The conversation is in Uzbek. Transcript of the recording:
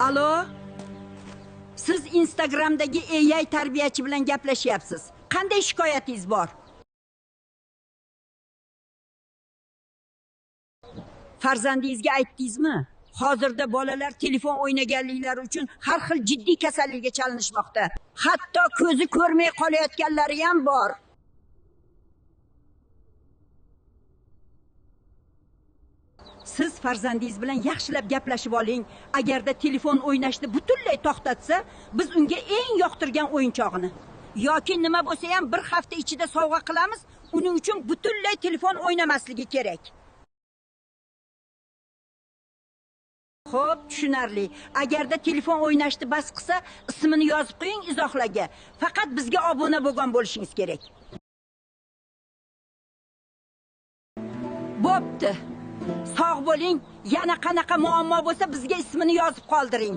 Alo? Siz Instagramdagi AI tarbiyachi bilan gaplashyapsiz. Qanday shikoyatingiz bor? Farzandingizga aytdingizmi? Hozirda bolalar telefon o'ynaganliklari uchun har xil jiddiy kasallikka chalinishmoqda. Hatto ko'zi ko'rmay qolayotganlari ham bor. Siz farzandingiz bilan yaxshilab gaplashib oling. Agarda telefon o'ynashni butunlay to'xtatsa, biz unga eng yoqtirgan o'yinchog'ini yoki nima bo'lsa ham bir hafta ichida sovg'a qilamiz. Uning uchun butunlay telefon o'ynamasligi kerak. Xo'p, tushunarli. Agarda telefon o'ynashni bas qilsa, ismini yozib qo'ying izohlarga. Faqat bizga obuna bo'lgan bo'lishingiz kerak. Bo'pti. Sog' bo'ling. Yana qanaqa muammo bo'lsa bizga ismini yozib qoldiring.